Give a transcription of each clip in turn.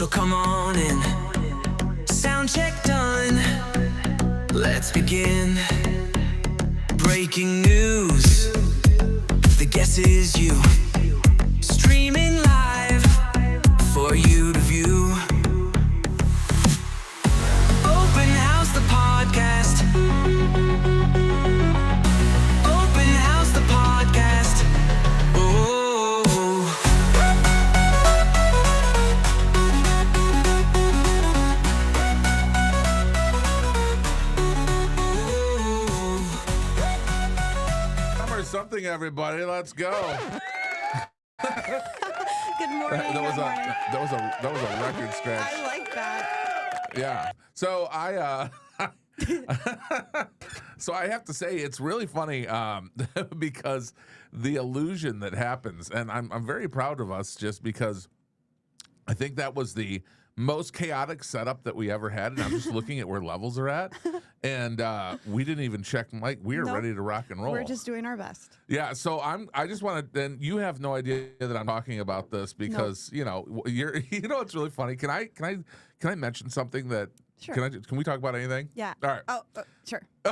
So come on in, sound check done, let's begin. Breaking news, the guess is you, streaming live for you to view. Open House the podcast. Open House the podcast. Oh. Summer something, everybody. Let's go. Good morning. That was a record scratch. I like that. Yeah. So so I have to say it's really funny because the illusion that happens, and I'm very proud of us just because I think that was the most chaotic setup that we ever had, and I'm just looking at where levels are at, and we didn't even check mic. We are Nope. ready to rock and roll. We're just doing our best. Yeah, so I just want to, and you have no idea that I'm talking about this because you know it's really funny. Can I mention something that Sure. can we talk about anything? Yeah. All right. Oh, sure. Yeah,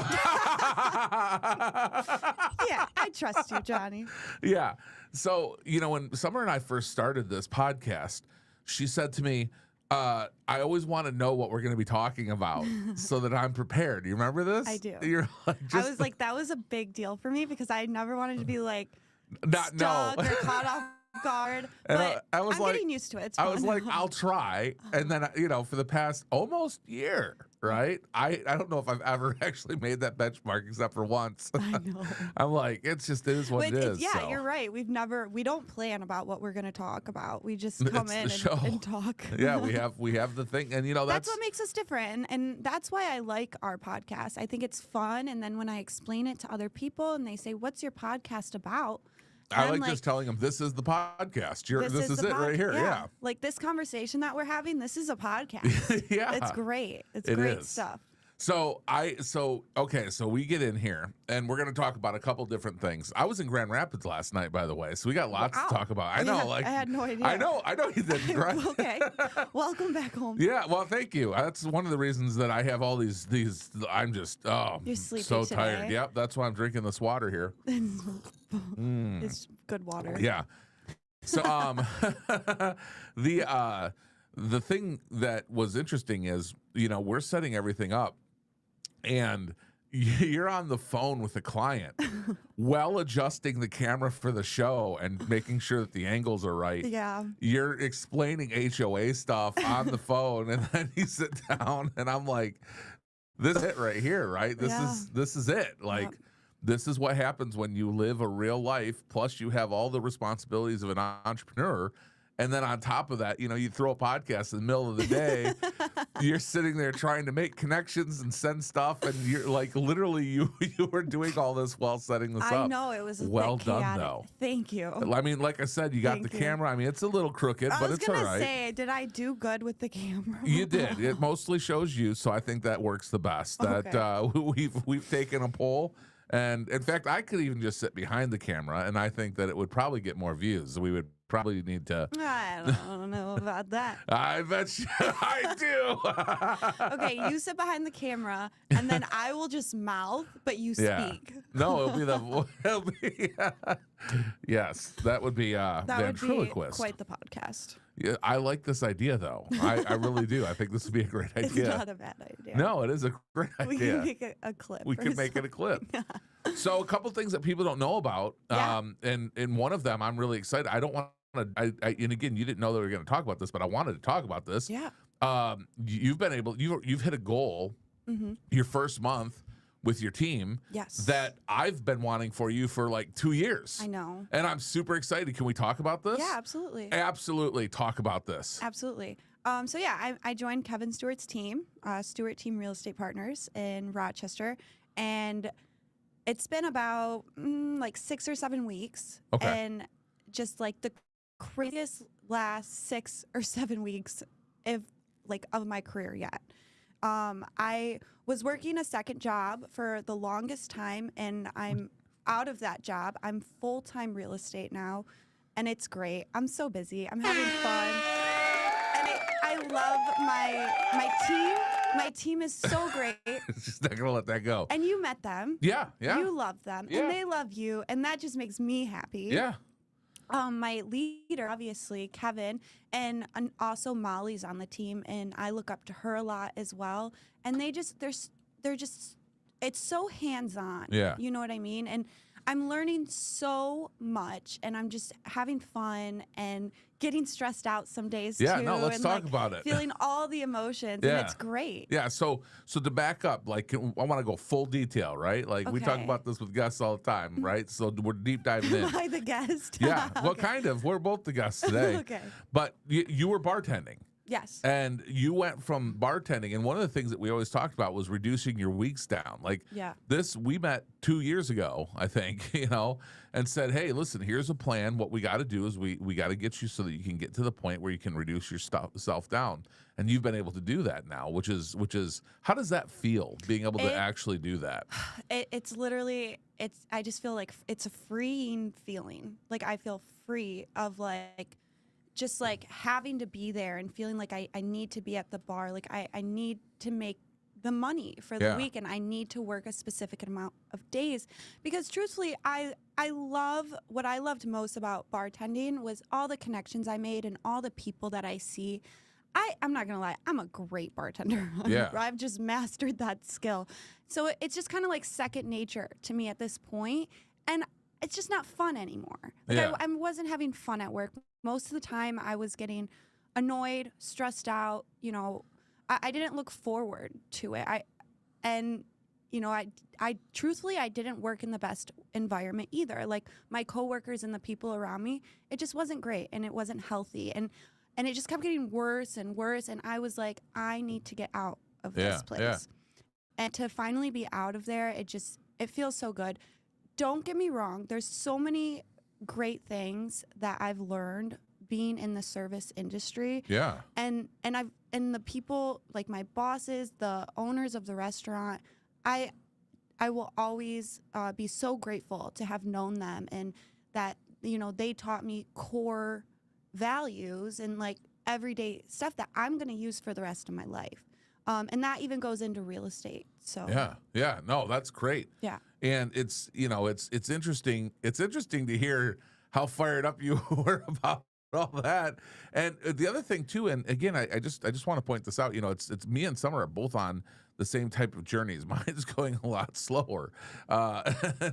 I trust you, Johnny. Yeah. So, when Summer and I first started this podcast, she said to me, I always want to know what we're going to be talking about so that I'm prepared. Do you remember this? I do. You're like, I was like, that was a big deal for me because I never wanted to be like not stuck no. or caught off guard. And But I was I'm like, getting used to it. It's I fun. was like, I'll try. And then, for the past almost year, right? I don't know if I've ever actually made that benchmark except for once. I know. I'm like, it is what But it is. yeah, so. you're right. We don't plan about what we're going to talk about. We just come It's in the show. and talk. Yeah, we have the thing. And, That's what makes us different. And that's why I like our podcast. I think it's fun. And then when I explain it to other people and they say, what's your podcast about? I I'm like just telling them this is the podcast. This is the it right here. Yeah. Like this conversation that we're having, this is a podcast. Yeah. It's great. It's It great is. stuff. So we get in here and we're going to talk about a couple different things. I was in Grand Rapids last night, by the way, so we got lots Wow. to talk about. I know, Yeah, like I had no idea. I know you didn't, right? Okay. Welcome back home. Yeah, well, thank you. That's one of the reasons that I have all these. I'm just You're sleepy so today. tired. Yep, that's why I'm drinking this water here. It's good water. Yeah. So the thing that was interesting is we're setting everything up, and you're on the phone with the client, well adjusting the camera for the show and making sure that the angles are right. Yeah. You're explaining HOA stuff on the phone, and then you sit down, and I'm like, "This is it right here, right? This is it. Like, this is what happens when you live a real life. Plus, you have all the responsibilities of an entrepreneur." And then on top of that, you throw a podcast in the middle of the day. You're sitting there trying to make connections and send stuff, and you're like, literally, you were doing all this while setting this up. I know it was a well bit done, chaotic. though. Thank you. I mean, like I said, you got Thank the you. camera. I mean, it's a little crooked, but it's all I was right. gonna say, did I do good with the camera? You did. It mostly shows you, so I think that works the best. That we've taken a poll, and in fact, I could even just sit behind the camera, and I think that it would probably get more views. We would probably need to. I don't know about that. I bet you I do. Okay, you sit behind the camera, and then I will just mouth, but you speak. No, it'll be yes, that would be That would be ventriloquist. quite the podcast. Yeah, I like this idea though. I really do. I think this would be a great It's idea. not a bad idea. No, it is a great We idea. can make a clip. We or could make it a clip. So a couple things that people don't know about, Yeah. and one of them I'm really excited. I don't want to. And again, you didn't know that we were going to talk about this, but I wanted to talk about this. Yeah. You've been able. You've hit a goal. Your first month with your team. Yes. That I've been wanting for you for like 2 years. I know. And I'm super excited. Can we talk about this? Yeah, absolutely. Absolutely. Talk about this. Absolutely. So yeah, I joined Kevin Stewart's team, Stewart Team Real Estate Partners in Rochester, and it's been about like 6 or 7 weeks. Okay. And just like the craziest last 6 or 7 weeks of my career yet. I was working a second job for the longest time, and I'm out of that job. I'm full-time real estate now, and it's great. I'm so busy. I'm having fun. And I love my team. My team is so great. She's not gonna let that go. And you met them. Yeah, yeah. You love them, Yeah. and they love you, and that just makes me happy. Yeah. My leader, obviously, Kevin, and also Molly's on the team, and I look up to her a lot as well. And they're just, it's so hands-on. Yeah. You know what I mean? And I'm learning so much, and I'm just having fun and getting stressed out some days Yeah, too. no, let's and talk about it. Feeling all the emotions, Yeah. and it's great. Yeah, so to back up, like I want to go full detail, right? Like we talk Okay. about this with guests all the time, right? So we're deep diving in. Am I the guest? Yeah, well, Okay. kind of. We're both the guests today. Okay. But you were bartending. Yes. And you went from bartending, and one of the things that we always talked about was reducing your weeks down. Like Yeah. we met 2 years ago, I think, and said, hey, listen, here's a plan. What we got to do is we got to get you so that you can get to the point where you can reduce your self down. And you've been able to do that now, which is how does that feel, being able to actually do that? It's literally, I just feel like it's a freeing feeling. Like I feel free of just like having to be there and feeling like I need to be at the bar. Like I need to make the money for the Yeah. week, and I need to work a specific amount of days, because truthfully, I love, what I loved most about bartending was all the connections I made and all the people that I see. I'm not gonna lie, I'm a great bartender. Yeah. I've just mastered that skill. So it's just kind of like second nature to me at this point, and it's just not fun anymore. Like Yeah. I wasn't having fun at work. Most of the time I was getting annoyed, stressed out. I didn't look forward to it. I truthfully, I didn't work in the best environment either. Like my coworkers and the people around me, it just wasn't great, and it wasn't healthy, and it just kept getting worse and worse. And I was like, I need to get out of Yeah, this place. yeah. And to finally be out of there, it feels so good. Don't get me wrong. There's so many great things that I've learned being in the service industry. Yeah. And the people, like my bosses, the owners of the restaurant, I will always be so grateful to have known them, and that they taught me core values and like everyday stuff that I'm going to use for the rest of my life. And that even goes into real estate. So Yeah. No, that's great. yeah. And it's it's interesting. It's interesting to hear how fired up you were about all that. And the other thing too, and again, I just want to point this out. It's me and Summer are both on the same type of journeys. Mine's going a lot slower.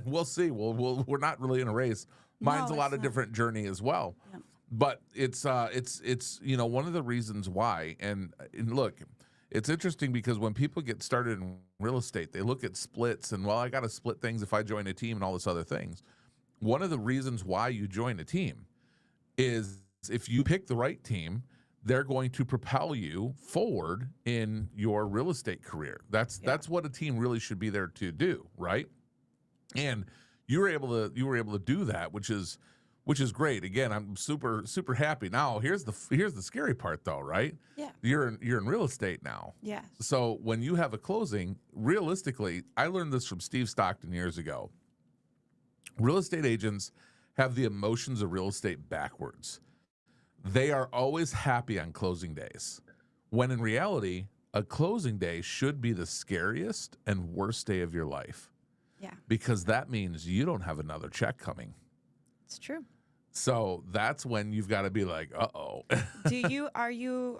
We'll see. We're not really in a race. Mine's No, a lot it's of not. different journey as well. Yep. But it's one of the reasons why. And look, it's interesting because when people get started in real estate, they look at splits and, well, I got to split things if I join a team and all this other things. One of the reasons why you join a team is if you pick the right team, they're going to propel you forward in your real estate career. That's what a team really should be there to do, right? And you were able to do that, which is great. Again, I'm super happy. Now, here's the scary part though, right? Yeah. You're in real estate now. Yes. So when you have a closing, realistically, I learned this from Steve Stockton years ago. Real estate agents have the emotions of real estate backwards. They are always happy on closing days, when in reality, a closing day should be the scariest and worst day of your life. Yeah. Because that means you don't have another check coming. It's true. So that's when you've got to be like, uh-oh. Are you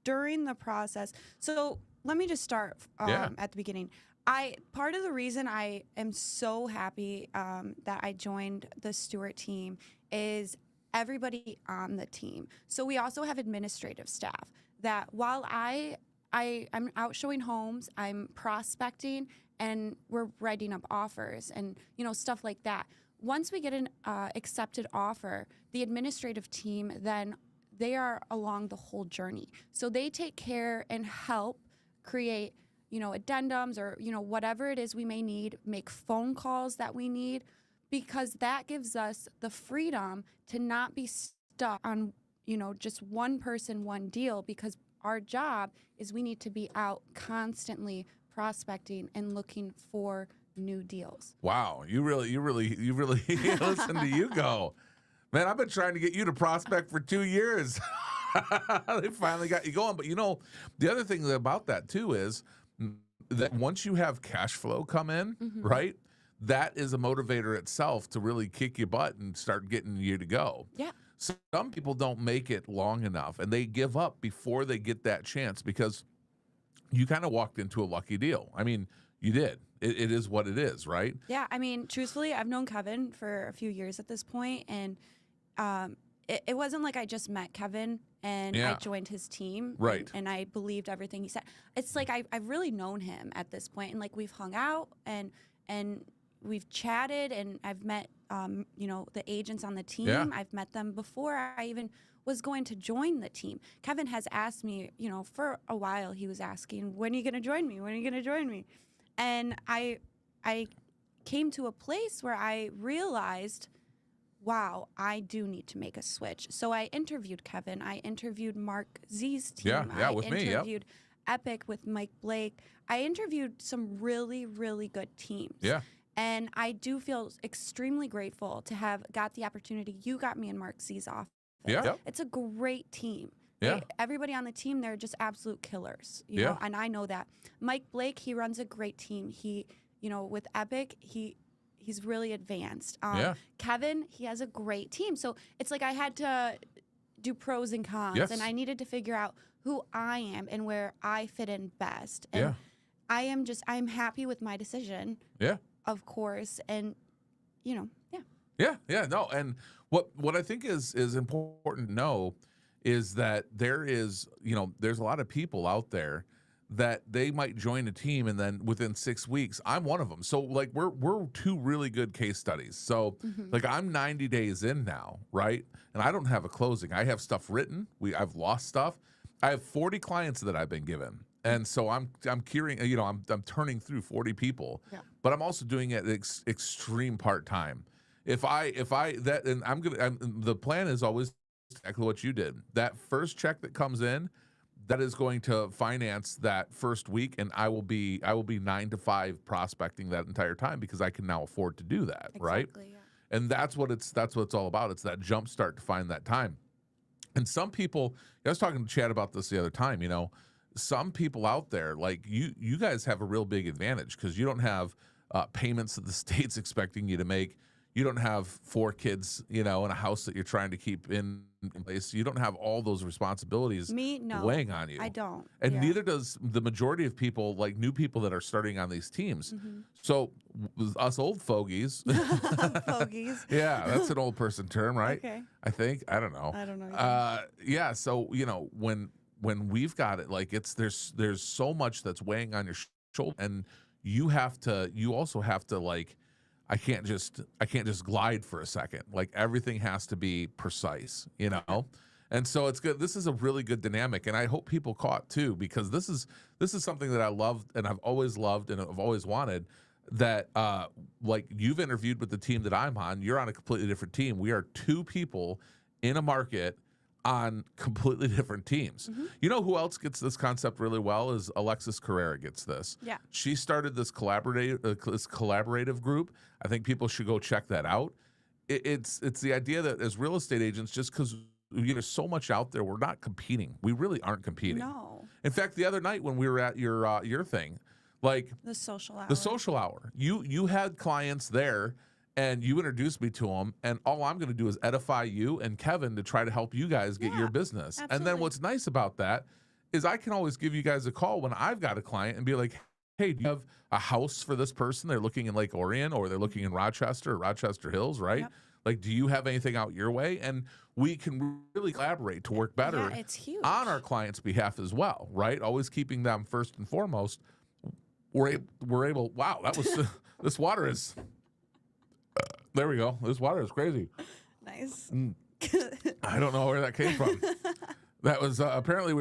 during the process? So let me just start at the beginning. Part of the reason I am so happy that I joined the Stewart team is everybody on the team. So we also have administrative staff that while I'm out showing homes, I'm prospecting, and we're writing up offers and stuff like that. Once we get an accepted offer, the administrative team, then they are along the whole journey. So they take care and help create, addendums or, whatever it is we may need, make phone calls that we need, because that gives us the freedom to not be stuck on, just one person, one deal, because our job is we need to be out constantly prospecting and looking for new deals. Wow, you really listen to you go. Man, I've been trying to get you to prospect for 2 years. They finally got you going. But the other thing about that too is that once you have cash flow come in, right? That is a motivator itself to really kick your butt and start getting you to go. Yeah. Some people don't make it long enough and they give up before they get that chance because you kind of walked into a lucky deal. I mean, you did. It is what it is, right? Yeah. I mean, truthfully, I've known Kevin for a few years at this point, and it wasn't like I just met Kevin and I joined his team, right? And I believed everything he said. It's like I've really known him at this point, and like we've hung out and we've chatted, and I've met the agents on the team. Yeah. I've met them before I even was going to join the team. Kevin has asked me, for a while he was asking, when are you going to join me? When are you going to join me? And I came to a place where I realized, wow, I do need to make a switch. So I interviewed Kevin. I interviewed Mark Z's team. Yeah, with me. I interviewed Epic with Mike Blake. I interviewed some really, really good teams. Yeah. And I do feel extremely grateful to have got the opportunity. You got me in Mark Z's office. Yeah. Yep. It's a great team. Yeah. Everybody on the team, they're just absolute killers. You Yeah. know, and I know that. Mike Blake, he runs a great team. He, with Epic, he's really advanced. Kevin, he has a great team. So it's like I had to do pros and cons, Yes. and I needed to figure out who I am and where I fit in best. And Yeah. I'm happy with my decision. Yeah. Of course. And, yeah. Yeah, no, and what I think is important to know is that there's a lot of people out there that they might join a team and then within 6 weeks, I'm one of them. So like we're two really good case studies. So like I'm 90 days in now, right? And I don't have a closing. I have stuff written. I've lost stuff. I have 40 clients that I've been given. And so I'm curing, I'm turning through 40 people, but I'm also doing it extreme part-time. The plan is always exactly what you did. That first check that comes in, that is going to finance that first week, and I will be 9 to 5 prospecting that entire time because I can now afford to do that, right? Exactly, yeah. And that's what it's all about. It's that jump start to find that time. And some people, I was talking to Chad about this the other time, some people out there, like you guys have a real big advantage because you don't have payments that the state's expecting you to make. You don't have 4 kids, in a house that you're trying to keep in place. You don't have all those responsibilities weighing on you. I don't. And neither does the majority of people, like new people that are starting on these teams. So us old fogies. Fogies. Yeah, that's an old person term, right? Okay. I think. I don't know. I don't know. Yeah, so, when we've got it, like there's so much that's weighing on your shoulder, and you also have to like, I can't just glide for a second. Like everything has to be precise, And so it's good. This is a really good dynamic, and I hope people caught too, because this is something that I love and I've always loved and I've always wanted. That like you've interviewed with the team that I'm on. You're on a completely different team. We are 2 people in a market on completely different teams. You know who else gets this concept really well is Alexis Carrera gets this. Yeah. She started this collaborative group. I think people should go check that out. It's the idea that as real estate agents, just because there's so much out there, we're not competing. We really aren't competing. No. In fact, the other night when we were at your thing, like the social hour. You had clients there. And you introduced me to them, and all I'm going to do is edify you and Kevin to try to help you guys get your business. Absolutely. And then what's nice about that is I can always give you guys a call when I've got a client and be like, hey, do you have a house for this person? They're looking in Lake Orion or they're looking in Rochester or Rochester Hills, right? Yep. Like, do you have anything out your way? And we can really collaborate to work better it's huge. on our clients' behalf as well, right? Always keeping them first and foremost. We're able, wow, that was, this water is... There we go. This water is crazy. Nice. I don't know where that came from. That was apparently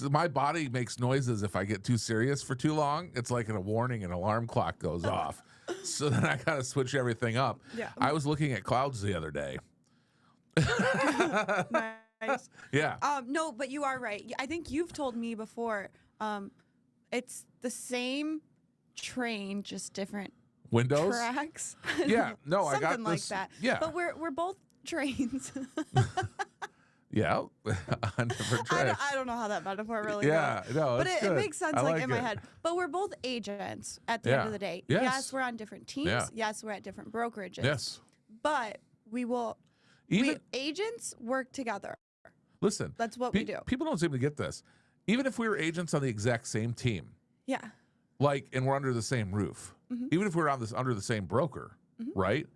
my body makes noises if I get too serious for too long. It's like a warning, an alarm clock goes off. So then I got to switch everything up. Yeah. I was looking at clouds the other day. Nice. Yeah. No, but you are right. I think you've told me before. It's the same train, just different windows tracks. Yeah, no, I got something like this. that. Yeah, but we're both trains. Yeah, on different tracks. I don't know how that metaphor really Yeah, goes. no, But it's it good. makes sense I like in my it. head. But we're both agents at the end of the day. Yes. Yes, we're on different teams. Yeah. Yes, we're at different brokerages. Yes. But we agents work together. Listen, That's what we do. People don't seem to get this. Even if we were agents on the exact same team, Yeah. like, and we're under the same roof, even if we're under the same broker, right?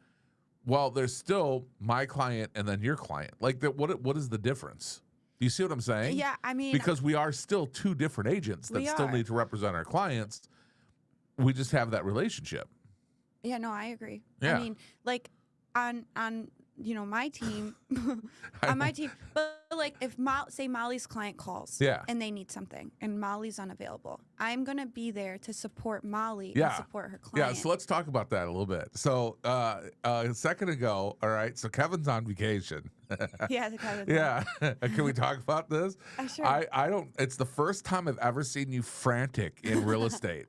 Well, there's still my client and then your client. Like, what is the difference? Do you see what I'm saying? Yeah, I mean, because we are still two different agents that We still are. need to represent our clients. We just have that relationship. yeah, no, I agree. Yeah. I mean, like on my team, on my team, but like if say Molly's client calls, Yeah. and they need something, and Molly's unavailable, I'm gonna be there to support Molly Yeah. and support her client. Yeah, so let's talk about that a little bit. So a second ago, all right, so Kevin's on vacation. Yeah, the kind of Yeah. Can we talk about this? Sure. I don't, it's the first time I've ever seen you frantic in real estate.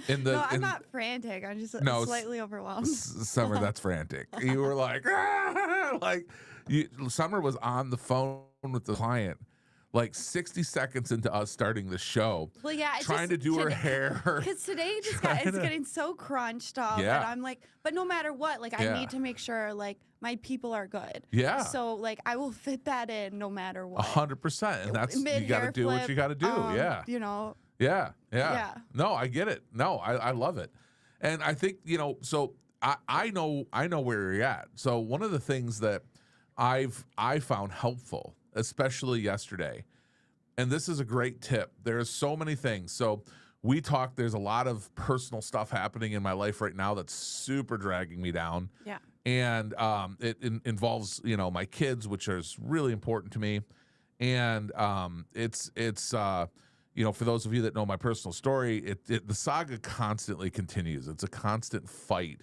No, I'm not frantic. I'm just No, slightly overwhelmed. Summer, that's frantic. You were like, "Ah!" Like Summer was on the phone with the client like 60 seconds into us starting the show. Well, yeah, it's trying just to do her today- hair. Because today it's getting so crunched up, Yeah. and I'm like, but no matter what, like Yeah. I need to make sure like my people are good. Yeah. So like I will fit that in no matter what. 100%. And that's, you got to Mid-hair do what flip, you got to do. Yeah. You know. Yeah. Yeah. No, I get it. No, I love it. And I think, so I know where you're at. So one of the things that I found helpful, especially yesterday, and this is a great tip. There's so many things. So we talked, there's a lot of personal stuff happening in my life right now that's super dragging me down. Yeah. And it involves, my kids, which is really important to me. And it's for those of you that know my personal story, the saga constantly continues. It's a constant fight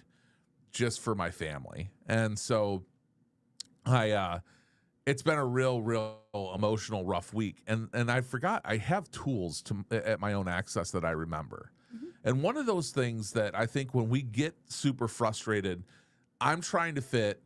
just for my family. And so it's been a real emotional, rough week. And I forgot I have tools at my own access that I remember. And one of those things that I think when we get super frustrated, I'm trying to fit,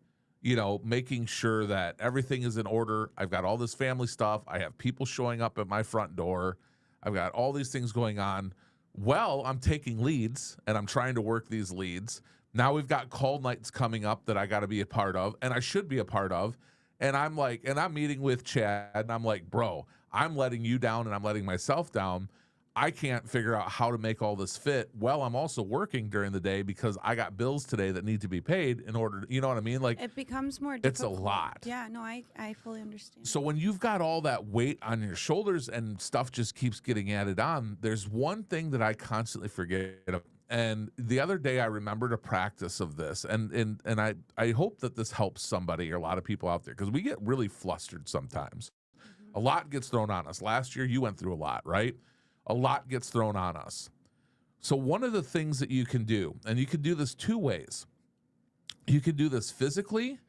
making sure that everything is in order. I've got all this family stuff. I have people showing up at my front door. I've got all these things going on. Well, I'm taking leads and I'm trying to work these leads. Now we've got call nights coming up that I got to be a part of, and I should be a part of. And I'm meeting with Chad, and I'm like, bro, I'm letting you down and I'm letting myself down. I can't figure out how to make all this fit. Well, I'm also working during the day because I got bills today that need to be paid in order to, you know what I mean? Like, It becomes more difficult. it's a lot. Yeah, no, I fully understand. So when you've got all that weight on your shoulders and stuff just keeps getting added on, there's one thing that I constantly forget. And the other day I remembered a practice of this, and I hope that this helps somebody or a lot of people out there, because we get really flustered sometimes. A lot gets thrown on us. Last year you went through a lot, right? A lot gets thrown on us. So one of the things that you can do, and you can do this two ways. You can do this physically,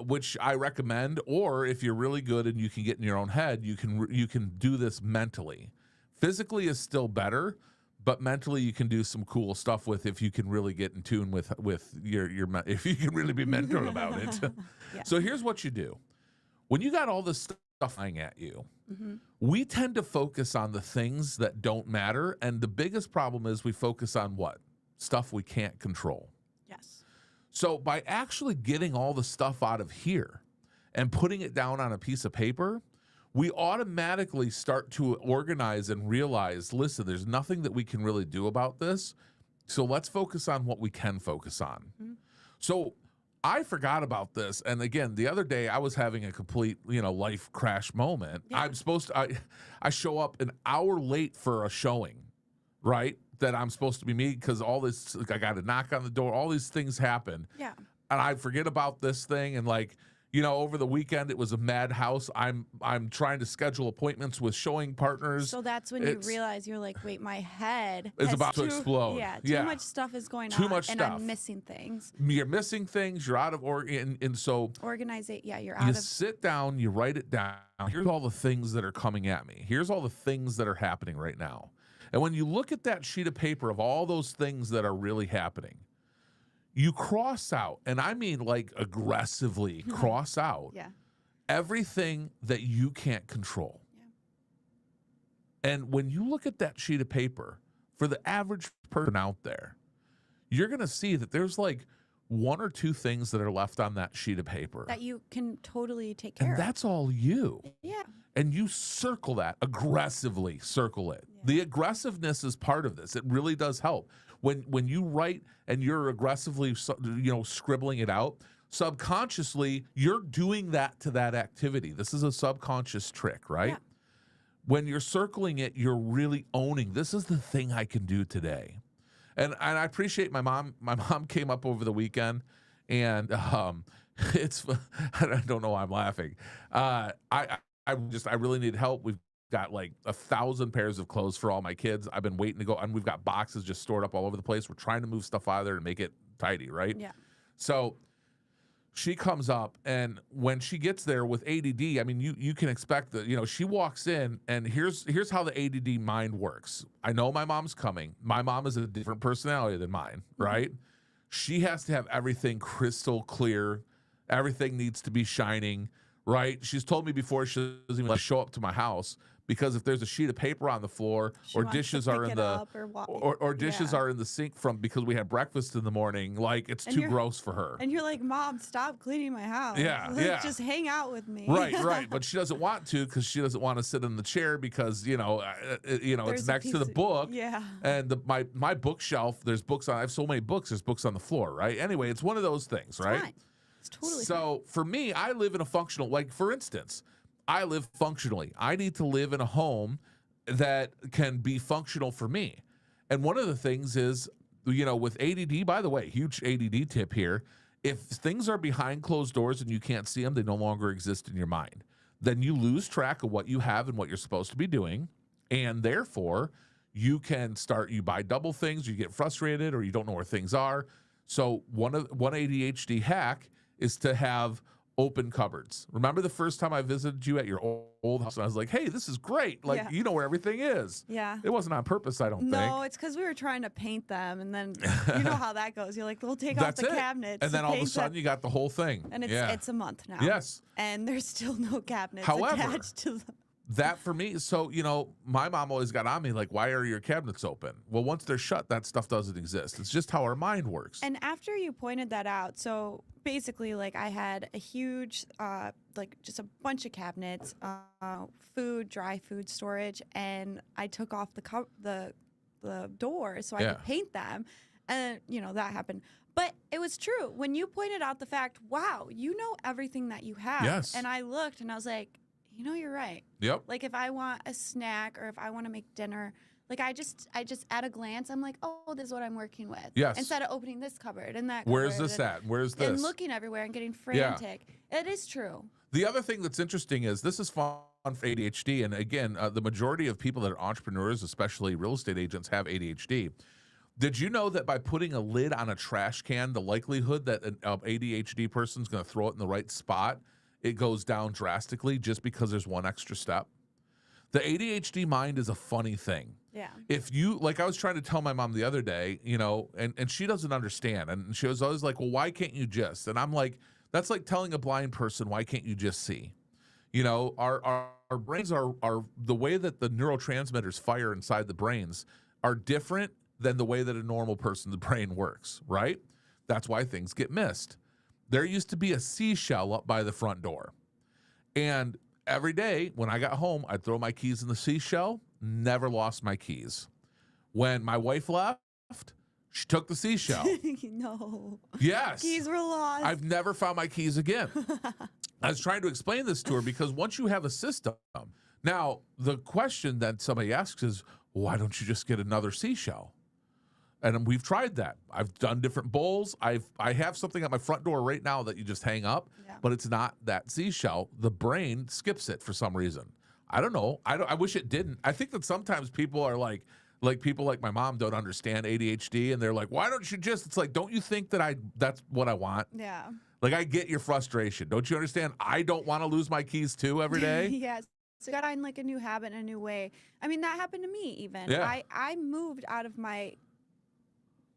which I recommend, or if you're really good and you can get in your own head, you can do this mentally. Physically is still better, but mentally you can do some cool stuff with, if you can really get in tune with your if you can really be mental about it. Yeah. So here's what you do. When you got all this stuff flying at you, we tend to focus on the things that don't matter, and the biggest problem is we focus on what? Stuff we can't control. Yes. So by actually getting all the stuff out of here and putting it down on a piece of paper, we automatically start to organize and realize, listen, there's nothing that we can really do about this. So let's focus on what we can focus on. So I forgot about this. And again, the other day I was having a complete, life crash moment. Yeah. I'm supposed to, I show up an hour late for a showing, right? That I'm supposed to be meeting, because all this, I got to knock on the door. All these things happen. Yeah. And I forget about this thing. And over the weekend, it was a madhouse. I'm trying to schedule appointments with showing partners. So that's when you realize you're like, wait, my head It's has about to explode. Yeah, Yeah. too much stuff is going Too on. much and stuff. I'm missing things. You're missing things. You're out of order. And so Organize it. Yeah, you're you out of. sit down, you write it down. Here's all the things that are coming at me. Here's all the things that are happening right now. And when you look at that sheet of paper of all those things that are really happening, you cross out, and I mean like aggressively cross out Yeah. everything that you can't control. Yeah. And when you look at that sheet of paper, for the average person out there, you're going to see that there's like one or two things that are left on that sheet of paper. That you can totally take care And of. that's all you. Yeah. And you circle that, aggressively circle it. Yeah. The aggressiveness is part of this. It really does help. When you write and you're aggressively, scribbling it out, subconsciously, you're doing that to that activity. This is a subconscious trick, right? Yeah. When you're circling it, you're really owning, this is the thing I can do today. And I appreciate my mom. My mom came up over the weekend, and it's I don't know why I'm laughing. I really need help. We've got like 1,000 pairs of clothes for all my kids. I've been waiting to go, and we've got boxes just stored up all over the place. We're trying to move stuff out of there and make it tidy, right? Yeah. So she comes up, and when she gets there with ADD, I mean, you can expect that, she walks in, and here's how the ADD mind works. I know my mom's coming. My mom is a different personality than mine, right? She has to have everything crystal clear. Everything needs to be shining, right? She's told me before she doesn't even show up to my house because if there's a sheet of paper on the floor or dishes are in the or dishes are in the sink because we had breakfast in the morning, like it's too gross for her. And you're like, Mom, stop cleaning my house. Yeah, Like, just hang out with me. Right. But she doesn't want to because she doesn't want to sit in the chair because it's next to the book. Yeah. And my bookshelf, there's books on. I have so many books. There's books on the floor, right? Anyway, it's one of those things, right? Fine. It's totally so for me, I live in a functional. Like for instance, I live functionally. I need to live in a home that can be functional for me. And one of the things is, with ADD, by the way, huge ADD tip here. If things are behind closed doors and you can't see them, they no longer exist in your mind. Then you lose track of what you have and what you're supposed to be doing. And therefore, you buy double things, you get frustrated, or you don't know where things are. So one ADHD hack is to have open cupboards. Remember the first time I visited you at your old house and I was like, hey, this is great. Like, you know where everything is. Yeah. It wasn't on purpose, I don't think. No, it's because we were trying to paint them. And then you know how that goes. You're like, we'll take off the cabinets. And then all of a sudden you got the whole thing. And it's a month now. Yes. And there's still no cabinets However, attached to them. That for me, so, my mom always got on me like, why are your cabinets open? Well, once they're shut, that stuff doesn't exist. It's just how our mind works. And after you pointed that out, so basically, like, I had a huge, just a bunch of cabinets, dry food storage, and I took off the doors so I could paint them, and, that happened. But it was true. When you pointed out the fact, wow, you know everything that you have. Yes. And I looked, and I was like, you're right. Yep. Like if I want a snack or if I want to make dinner, like I just at a glance, I'm like, oh, this is what I'm working with. Yes. Instead of opening this cupboard and that cupboard. Where's this at? Where's this? And looking everywhere and getting frantic. It is true. The other thing that's interesting is this is fun for ADHD. And again, the majority of people that are entrepreneurs, especially real estate agents, have ADHD. Did you know that by putting a lid on a trash can, the likelihood that an ADHD person's going to throw it in the right spot, it goes down drastically just because there's one extra step? The ADHD mind is a funny thing. Yeah. If you, like I was trying to tell my mom the other day, and she doesn't understand. And she was always like, well, why can't you just? And I'm like, that's like telling a blind person, why can't you just see? Our brains are the way that the neurotransmitters fire inside the brains are different than the way that a normal person's brain works, right? That's why things get missed. There used to be a seashell up by the front door. And every day when I got home, I'd throw my keys in the seashell, never lost my keys. When my wife left, she took the seashell. No. Yes. Keys were lost. I've never found my keys again. I was trying to explain this to her because once you have a system, now the question that somebody asks is, why don't you just get another seashell? And we've tried that. I've done different bowls. I have something at my front door right now that you just hang up, but it's not that seashell. The brain skips it for some reason. I don't know. I wish it didn't. I think that sometimes people are like people like my mom don't understand ADHD, and they're like, why don't you just? It's like, don't you think that that's what I want? Yeah. Like, I get your frustration. Don't you understand? I don't want to lose my keys too every day. Yes. So you got to find like a new habit, a new way. I mean, that happened to me even. Yeah. I moved out of my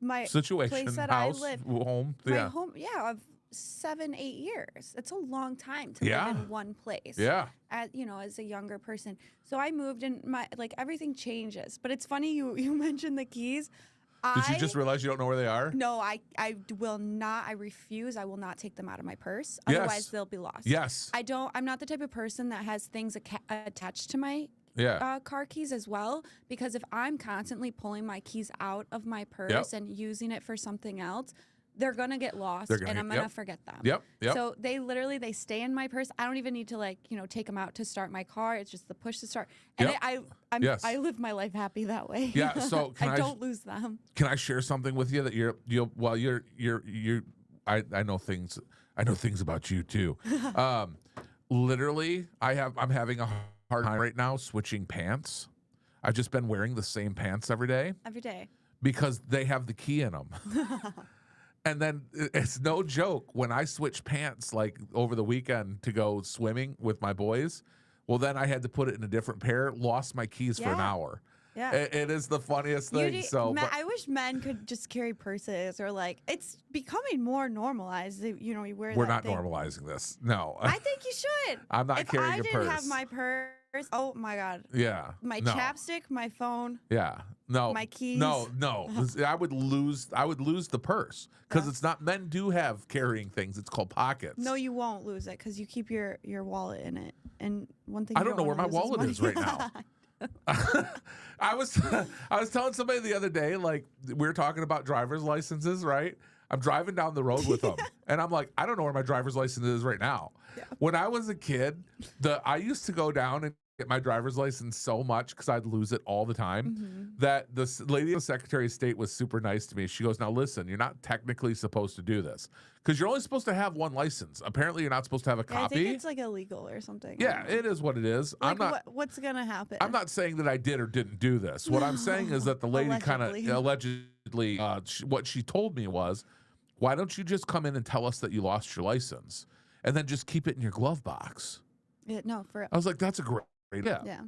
my situation, place that house, I live, home. my Yeah. home, of 7-8 years. It's a long time to live in one place. Yeah. As a younger person. So I moved and everything changes. But it's funny you mentioned the keys. Did you just realize you don't know where they are? No, I will not. I refuse. I will not take them out of my purse. Otherwise, they'll be lost. Yes. I'm not the type of person that has things attached to my car keys as well. Because if I'm constantly pulling my keys out of my purse and using it for something else, they're gonna get lost, and I'm gonna forget them. Yep. So they stay in my purse. I don't even need to take them out to start my car. It's just the push to start. And I live my life happy that way. Yeah. So I don't lose them. Can I share something with you that I know things. I know things about you too. Literally, I'm having a hard time right now switching pants. I've just been wearing the same pants every day. Every day. Because they have the key in them. And then it's no joke when I switched pants over the weekend to go swimming with my boys. Well, then I had to put it in a different pair, lost my keys for an hour. Yeah. It is the funniest thing. I wish men could just carry purses or it's becoming more normalized. You wear We're that not thing. normalizing this. No. I think you should. I'm not carrying a purse. If I didn't have my purse, oh my God. Yeah. My chapstick, my phone. Yeah. No. My keys. No. I would lose the purse because it's not. Men do have carrying things. It's called pockets. No, you won't lose it because you keep your wallet in it. And one thing I don't know where my wallet is right now. I was telling somebody the other day, we were talking about driver's licenses, right? I'm driving down the road with them, and I'm like, I don't know where my driver's license is right now. Yeah. When I was a kid, I used to go down and get my driver's license so much because I'd lose it all the time that this lady, the Secretary of State, was super nice to me. She goes, now listen, you're not technically supposed to do this because you're only supposed to have one license. Apparently, you're not supposed to have a copy. I think it's illegal or something. Yeah, it is what it is. I'm not. What's gonna happen? I'm not saying that I did or didn't do this. What I'm saying is that the lady kind of allegedly, what she told me was, why don't you just come in and tell us that you lost your license and then just keep it in your glove box? I was like, that's a great idea. Yeah.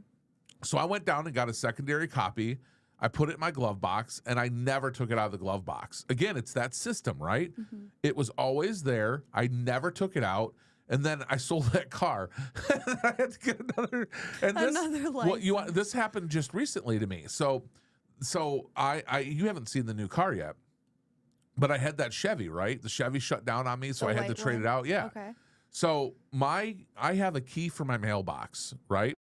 So I went down and got a secondary copy. I put it in my glove box and I never took it out of the glove box. Again, it's that system, right? It was always there. I never took it out. And then I sold that car. I had to get another. And another license. This happened just recently to me. So you haven't seen the new car yet. But I had that Chevy, right? The Chevy shut down on me, so I had to trade it out. Yeah. Okay. So I have a key for my mailbox, right?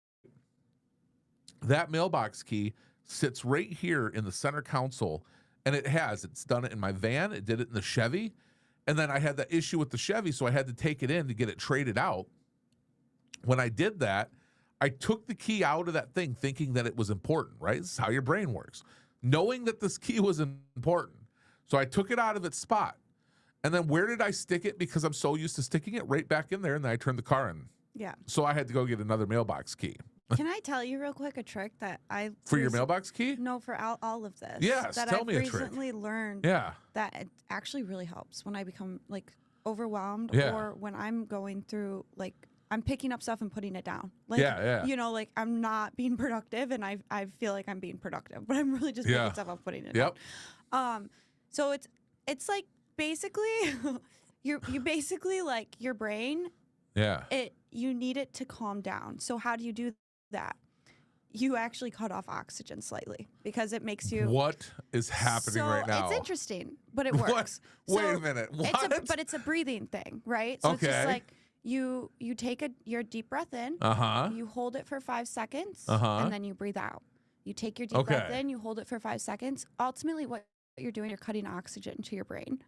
That mailbox key sits right here in the center console, and it's done it in my van. It did it in the Chevy. And then I had that issue with the Chevy, so I had to take it in to get it traded out. When I did that, I took the key out of that thing thinking that it was important, right? This is how your brain works. Knowing that this key was important. So I took it out of its spot. And then where did I stick it? Because I'm so used to sticking it right back in there, and then I turned the car in. Yeah. So I had to go get another mailbox key. Can I tell you real quick a trick that I... For your mailbox key? No, for all of this. Yes, tell me a trick. That I've recently learned that it actually really helps when I become overwhelmed or when I'm going through I'm picking up stuff and putting it down. I'm not being productive and I feel like I'm being productive, but I'm really just picking stuff up, putting it down. So it's basically you basically your brain. Yeah. You need it to calm down. So how do you do that? You actually cut off oxygen slightly because it makes you. What is happening right now? It's interesting, but it works. Wait a minute. What? But it's a breathing thing, right? So it's just you take your deep breath in. You hold it for 5 seconds, and then you breathe out. You take your deep breath in. You hold it for 5 seconds. Ultimately, what you're doing, you're cutting oxygen to your brain,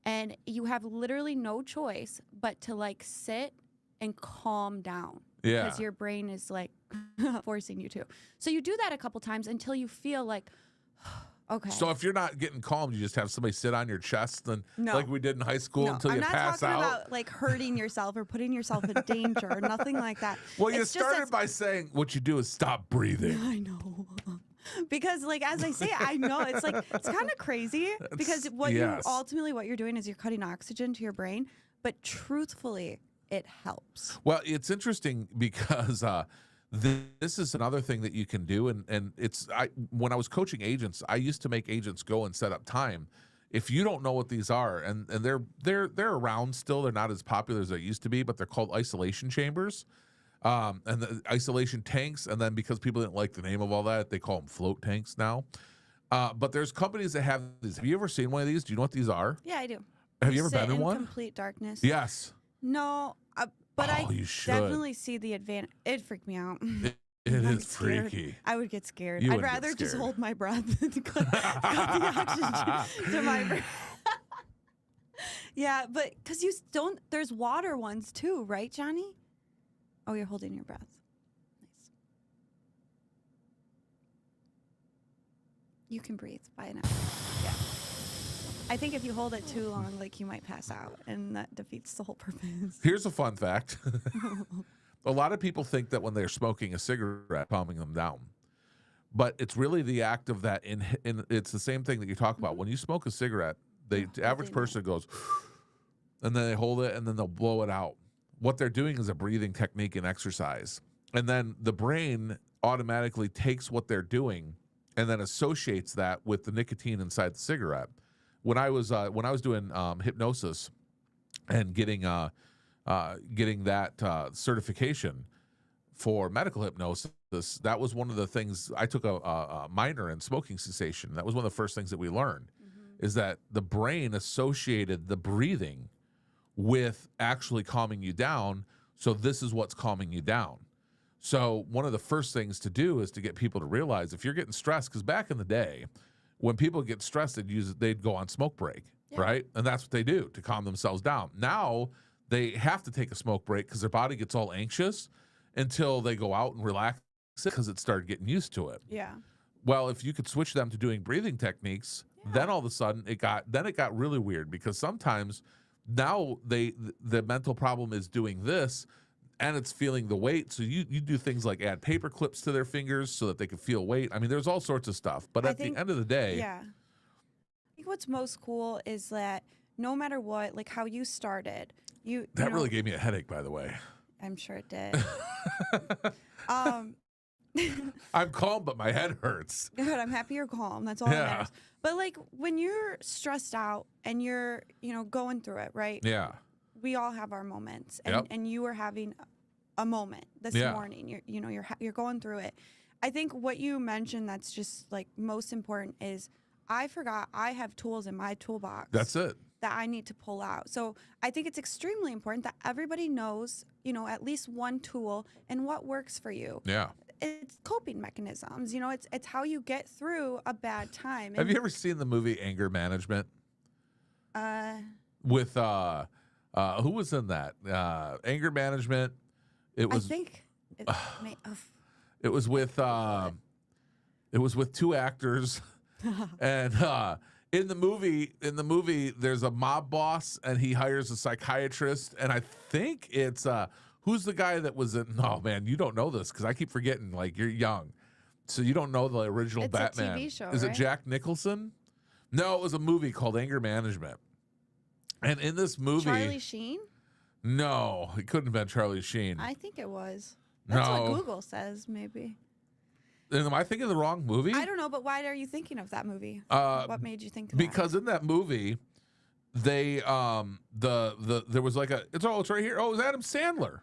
and you have literally no choice but to sit and calm down. Yeah. Because your brain is forcing you to. So you do that a couple times until you feel okay. So if you're not getting calm, you just have somebody sit on your chest and like we did in high school until you pass out. I'm not talking about hurting yourself or putting yourself in danger or nothing like that. Well, you started by saying what you do is stop breathing. I know. Because as I say, I know it's kind of crazy because what you're doing is you're cutting oxygen to your brain, but truthfully, it helps. Well, it's interesting because this is another thing that you can do. And it's, when I was coaching agents, I used to make agents go and set up time. If you don't know what these are, and they're around still, they're not as popular as they used to be, but they're called isolation chambers, and the isolation tanks. And then because people didn't like the name of all that, they call them float tanks now. But there's companies that have these. Have you ever seen one of these? Do you know what these are? Yeah, I do. Have you ever Sit been in one? Complete darkness. Yes. No, but Oh, I you should. definitely see the advantage. It freaked me out. It I'm is scared. freaky. I would get scared. You I'd would get rather just scared. hold my breath than cut the oxygen to my breath. Yeah, but because you don't, there's water ones too, right, Johnny? Oh, you're holding your breath. Nice. You can breathe by now. Yeah. I think if you hold it too long, like you might pass out, and that defeats the whole purpose. Here's a fun fact. A lot of people think that when they're smoking a cigarette, calming them down. But it's really the act of that. It's the same thing that you talk about. When you smoke a cigarette, the average person goes, and then they hold it, and then they'll blow it out. What they're doing is a breathing technique and exercise. And then the brain automatically takes what they're doing and then associates that with the nicotine inside the cigarette. When I was doing hypnosis and getting that certification for medical hypnosis, that was one of the things. I took a minor in smoking cessation. That was one of the first things that we learned, is that the brain associated the breathing with actually calming you down. So this is what's calming you down. So one of the first things to do is to get people to realize if you're getting stressed, because back in the day, when people get stressed, they'd go on smoke break, right? And that's what they do to calm themselves down. Now they have to take a smoke break because their body gets all anxious until they go out and relax because it started getting used to it. Yeah. Well, if you could switch them to doing breathing techniques, then all of a sudden it got really weird, because sometimes now the mental problem is doing this and it's feeling the weight. So you do things like add paper clips to their fingers so that they can feel weight. I mean, there's all sorts of stuff. But at the end of the day, I think what's most cool is that no matter what, like how you started, that really gave me a headache, by the way. I'm sure it did. I'm calm, but my head hurts. Good. I'm happy you're calm. That's all that matters. But like when you're stressed out and you're, going through it, right? Yeah. We all have our moments, and you were having a moment this morning. You're going through it. I think what you mentioned that's just like most important is I forgot I have tools in my toolbox. That's it. That I need to pull out. So I think it's extremely important that everybody knows, at least one tool and what works for you. Yeah. It's coping mechanisms. It's how you get through a bad time. Have you ever seen the movie Anger Management? With who was in that? Anger Management. It was. I think it was with. It was with two actors, and in the movie, there's a mob boss, and he hires a psychiatrist, and I think it's who's the guy that was in? Oh man, you don't know this because I keep forgetting. Like, you're young, so you don't know the original it's Batman. a TV show, Is it right? Jack Nicholson? No, it was a movie called Anger Management. And in this movie, Charlie Sheen? no, it couldn't have been Charlie Sheen. I think it was. That's No. what Google says, maybe. Am I thinking of the wrong movie? I don't know, but why are you thinking of that movie? What made you think of Because in that movie, they there was like it's right here. Oh, it was Adam Sandler.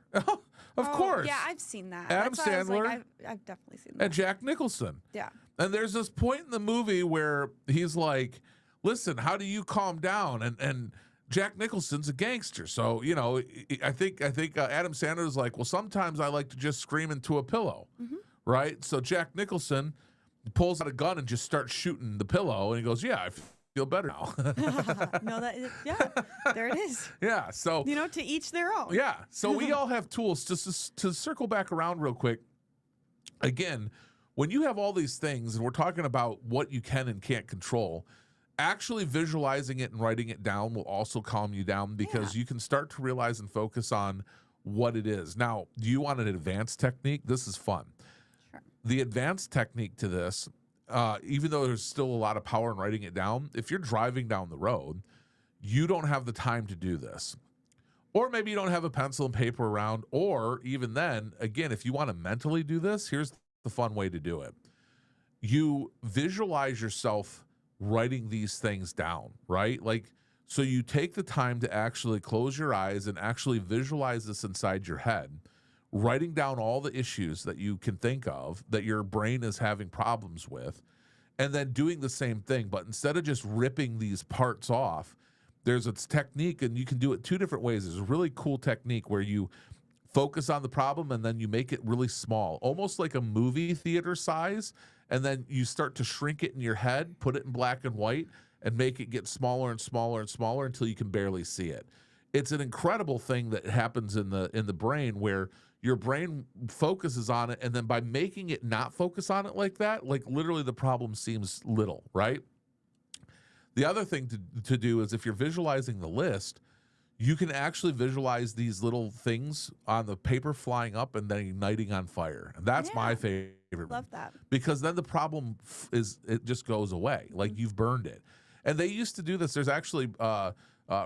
Of course. Yeah, I've seen that. Adam That's why I was like, Sandler I've definitely seen that. and Jack Nicholson. Yeah. And there's this point in the movie where he's like, "Listen, how do you calm down?" And Jack Nicholson's a gangster, so I think Adam Sandler's like, "Well, sometimes I like to just scream into a pillow." Right? So Jack Nicholson pulls out a gun and just starts shooting the pillow, and he goes, "Yeah, I feel better now." No, there it is. Yeah. So To each their own. yeah. So we all have tools. Just to circle back around real quick. Again, when you have all these things, and we're talking about what you can and can't control, actually visualizing it and writing it down will also calm you down, because you can start to realize and focus on what it is. Now, do you want an advanced technique? This is fun. Sure. The advanced technique to this, even though there's still a lot of power in writing it down, if you're driving down the road, you don't have the time to do this. Or maybe you don't have a pencil and paper around, or even then, again, if you want to mentally do this, here's the fun way to do it. You visualize yourself writing these things down, right? Like, so you take the time to actually close your eyes and actually visualize this inside your head, writing down all the issues that you can think of that your brain is having problems with, and then doing the same thing. But instead of just ripping these parts off, there's a technique, and you can do it two different ways. There's a really cool technique where you focus on the problem and then you make it really small, almost like a movie theater size, and then you start to shrink it in your head, put it in black and white, and make it get smaller and smaller and smaller until you can barely see it. It's an incredible thing that happens in the brain, where your brain focuses on it, and then by making it not focus on it like that, like literally the problem seems little, right? The other thing to do is, if you're visualizing the list, you can actually visualize these little things on the paper flying up and then igniting on fire. And that's my favorite. Love that. Because then the problem it just goes away. Like, you've burned it. And they used to do this. There's actually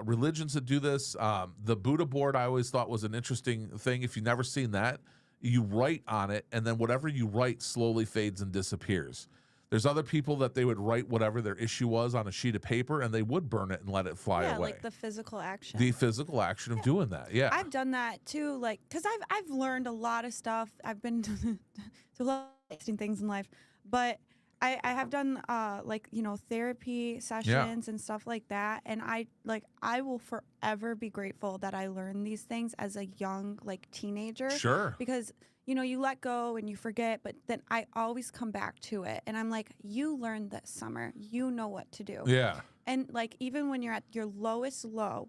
religions that do this. The Buddha board, I always thought, was an interesting thing. If you've never seen that, you write on it, and then whatever you write slowly fades and disappears. There's other people that they would write whatever their issue was on a sheet of paper, and they would burn it and let it fly away. Yeah, like the physical action. The physical action of doing that. Yeah. I've done that too, like, because I've learned a lot of stuff. I've been to a lot of interesting things in life, but I have done like, you know, therapy sessions and stuff like that, and I will forever be grateful that I learned these things as a young, like, teenager. Sure. Because, you know, you let go and you forget, but then I always come back to it, and I'm like, you learned this, Summer. You know what to do. Yeah. And, like, even when you're at your lowest low,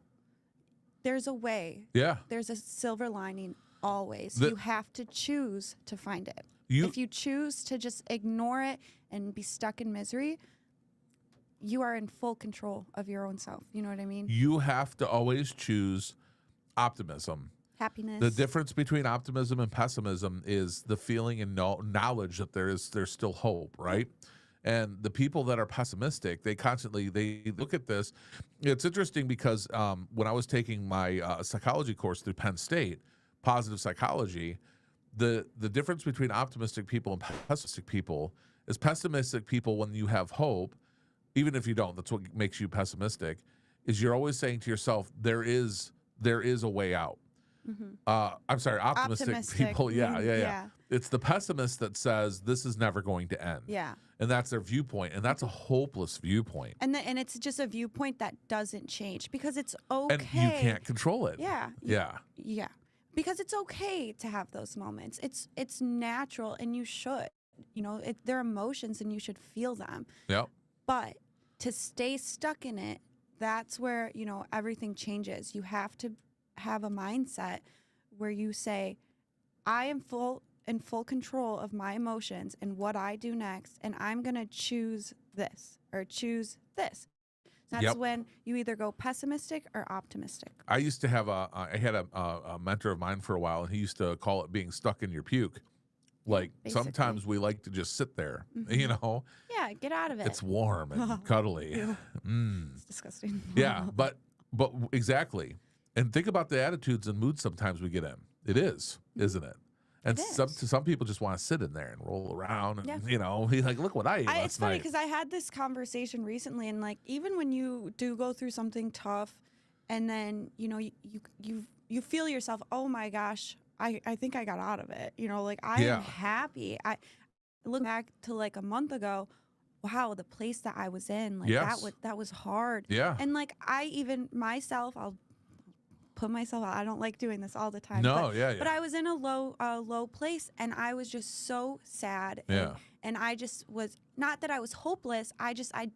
there's a way. Yeah. There's a silver lining always. The- You have to choose to find it. You- If you choose to just ignore it and be stuck in misery, you are in full control of your own self. You know what I mean? You have to always choose optimism. Happiness. The difference between optimism and pessimism is the feeling and knowledge that there's still hope, right? And the people that are pessimistic, they look at this. It's interesting because when I was taking my psychology course through Penn State, positive psychology, the difference between optimistic people and pessimistic people is, pessimistic people, when you have hope, even if you don't, that's what makes you pessimistic, is you're always saying to yourself, there is a way out. I'm sorry, optimistic people. Yeah. It's the pessimist that says this is never going to end. Yeah. And that's their viewpoint. And that's a hopeless viewpoint. And it's just a viewpoint that doesn't change, because it's okay. And you can't control it. Yeah. Yeah. Yeah. Because it's okay to have those moments. It's natural, and you should. You know, they're emotions, and you should feel them. Yep. But to stay stuck in it, that's where, you know, everything changes. You have to have a mindset where you say, I am in full control of my emotions and what I do next, and I'm going to choose this or choose this. That's when you either go pessimistic or optimistic. I used to have I had a mentor of mine for a while, and he used to call it being stuck in your puke. Like, basically. Sometimes we like to just sit there, you know? Yeah, get out of it. It's warm and cuddly. It's disgusting. Yeah, but exactly. And think about the attitudes and moods sometimes we get in. It is, isn't it? And some people just want to sit in there and roll around, and you know, he's like, look what I ate last It's funny night. because I had this conversation recently, and, like, even when you do go through something tough, and then, you know, you feel yourself, oh my gosh, I think I got out of it. You know, like, I am happy. I look back to, like, a month ago. Wow, the place that I was in, like, that was hard. Yeah. And, like, I even myself, I'll put myself out. I don't like doing this all the time. No, but I was in a low place, and I was just so sad. And I just was, not that I was hopeless. I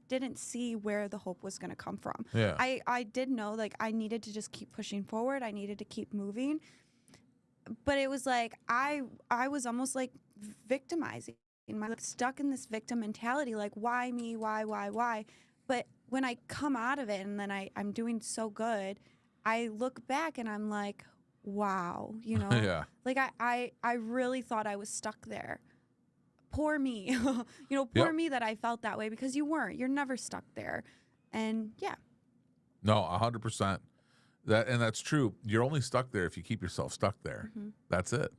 didn't see where the hope was going to come from. Yeah. I did know, like, I needed to just keep pushing forward. I needed to keep moving. But it was like I was almost like victimizing, like, stuck in this victim mentality, like, why me, why? But when I come out of it, and then I'm doing so good, I look back and I'm like, wow, you know, like I really thought I was stuck there. Poor me, you know, poor me that I felt that way, because you weren't. You're never stuck there, and No, 100%. that's true. You're only stuck there if you keep yourself stuck there. That's it.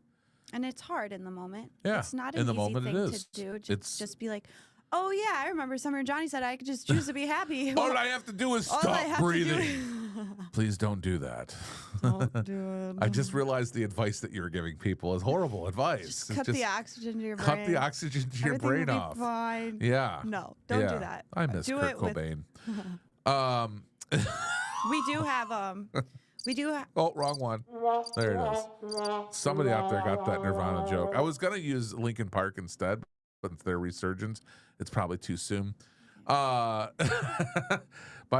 And it's hard in the moment. Yeah, It's not in an the easy moment it thing is. to do. It's- Just be like, oh yeah, I remember Summer and Johnny said I could just choose to be happy. All I have to do is All I stop have to do breathing. Please don't do that. Don't do it. I just realized the advice that you're giving people is horrible advice. Just It's cut the oxygen to your brain. cut the oxygen to your Everything brain will be off. Fine. Yeah. No, don't Yeah. do that. I miss do Kurt it with- Cobain. We do have we do have Oh, wrong one. There it is. Somebody out there got that Nirvana joke. I was gonna use Linkin Park instead, but it's their resurgence. It's probably too soon. By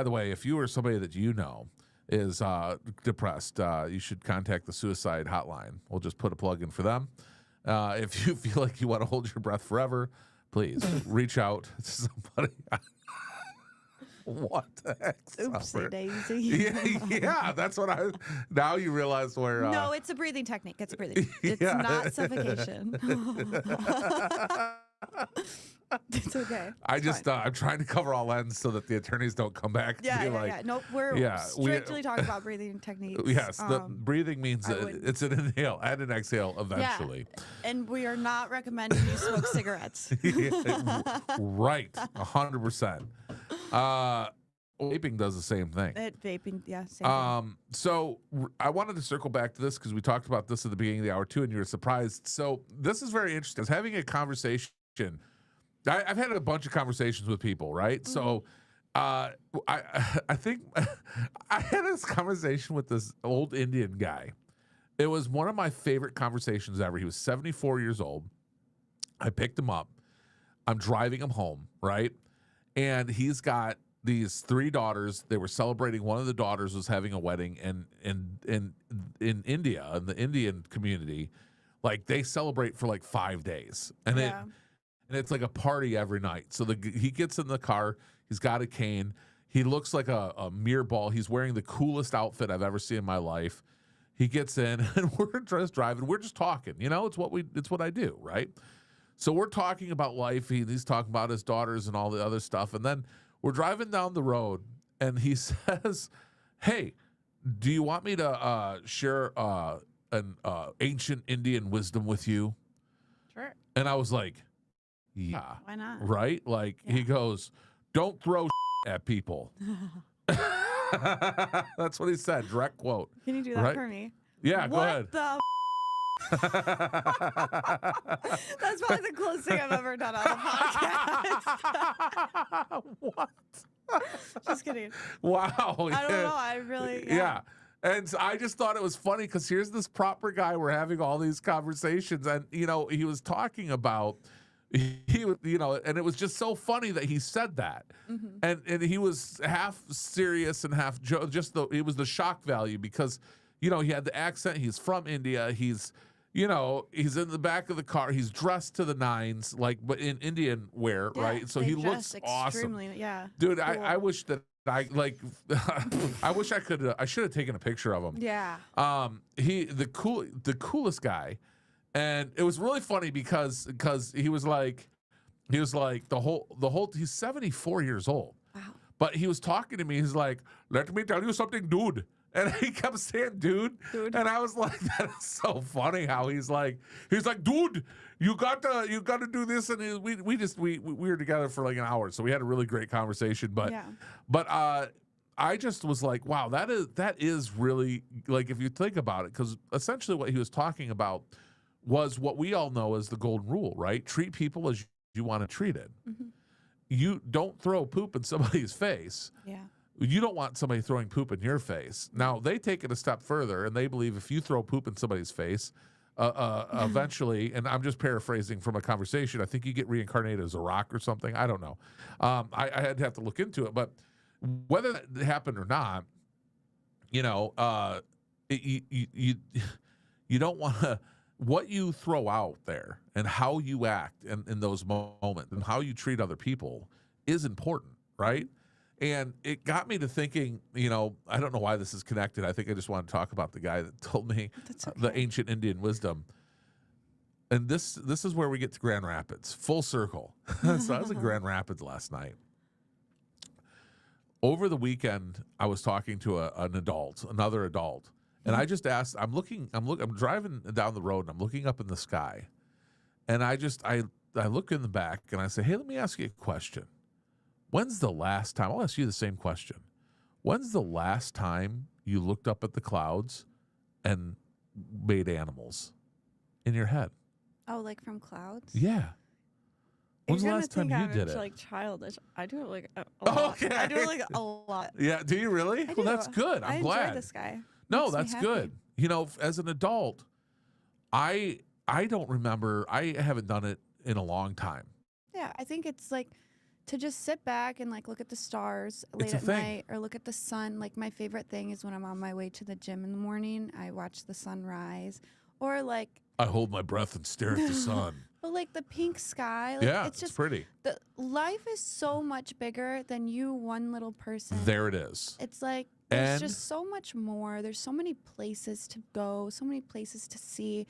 the way, if you or somebody that you know is depressed, you should contact the suicide hotline. We'll just put a plug in for them. If you feel like you want to hold your breath forever, please reach out to somebody. What the heck? Summer? oopsie daisy. Yeah, that's what I. Now you realize where. No, it's a breathing technique. It's a breathing. It's Yeah. not suffocation. It's okay. I'm trying to cover all ends so that the attorneys don't come back and Yeah, be yeah, like, yeah. Nope, we're yeah, we- strictly talking about breathing techniques. yes, the breathing means I that would- it's an inhale and an exhale eventually. And we are not recommending you smoke cigarettes. Right, 100%. Vaping does the same thing. Vaping, yeah, same thing. I wanted to circle back to this because we talked about this at the beginning of the hour too, and you were surprised. So this is very interesting. I was having a conversation. I've had a bunch of conversations with people, right? So I think I had this conversation with this old Indian guy. It was one of my favorite conversations ever. He was 74 years old. I picked him up. I'm driving him home, right? And he's got these 3 daughters. They were celebrating. One of the daughters was having a wedding, and in India, in the Indian community, like they celebrate for like 5 days, and Yeah. it's like a party every night. So he gets in the car. He's got a cane. He looks like a mirror ball. He's wearing the coolest outfit I've ever seen in my life. He gets in, and we're just driving. We're just talking. You know, it's what I do, right? So we're talking about life. He's talking about his daughters and all the other stuff. And then we're driving down the road, and he says, "Hey, do you want me to share an ancient Indian wisdom with you?" Sure. And I was like, "Yeah, Why not? right." Like he goes, "Don't throw at people." That's what he said. Direct quote. Can you do that Right? for me? Yeah, go ahead. What the? That's probably the closest thing I've ever done on a podcast. What? Just kidding. Wow. I don't know. I really. Yeah. And so I just thought it was funny because here's this proper guy. We're having all these conversations, and he was talking about and it was just so funny that he said that, and he was half serious and half it was the shock value because he had the accent. He's from India. He's he's in the back of the car. He's dressed to the nines, but in Indian wear, Yeah, right? So they he looks dress awesome. extremely- Yeah. Dude, cool. I wish that I wish I could. I should have taken a picture of him. Yeah. The coolest guy, and it was really funny because he was like he's 74 years old. Wow. But he was talking to me. He's like, "Let me tell you something, dude." And he kept saying, dude. And I was like, that is so funny how he's like, dude, you got to do this. And we were together for like an hour. So we had a really great conversation. But, Yeah. I just was like, wow, that is really, like, if you think about it, because essentially what he was talking about was what we all know as the golden rule, right? Treat people as you want to treat it. Mm-hmm. You don't throw poop in somebody's face. Yeah. You don't want somebody throwing poop in your face. Now, they take it a step further, and they believe if you throw poop in somebody's face, eventually, and I'm just paraphrasing from a conversation, I think you get reincarnated as a rock or something. I don't know. I had to have to look into it. But whether that happened or not, you don't want to, what you throw out there and how you act in those moments and how you treat other people is important, right? And it got me to thinking, I don't know why this is connected. I think I just want to talk about the guy that told me the ancient Indian wisdom. And this is where we get to Grand Rapids, full circle. So I was in Grand Rapids last night. over the weekend, I was talking to another adult, and I just asked. I'm driving down the road, and I'm looking up in the sky, and I look in the back, and I say, "Hey, let me ask you a question. When's the last time?" I'll ask you the same question. When's the last time you looked up at the clouds and made animals in your head? Oh, like from clouds? Yeah. When's the You're gonna last time think you I'm did it? like childish. I do it like a lot. Okay. I do it like a lot. Yeah. Do you really? I Well, do. that's good. I I'm enjoy glad. the sky. No, Makes me that's happy. good. You know, as an adult, I don't remember. I haven't done it in a long time. Yeah, I think it's like to just sit back and like look at the stars It's late a at thing. night or look at the sun. Like my favorite thing is when I'm on my way to the gym in the morning, I watch the sunrise or like I hold my breath and stare at the sun. but like the pink sky. Like, Yeah, it's just pretty. the life is so much bigger than you one little person. There it is. It's like there's And- just so much more. There's so many places to go, so many places to see.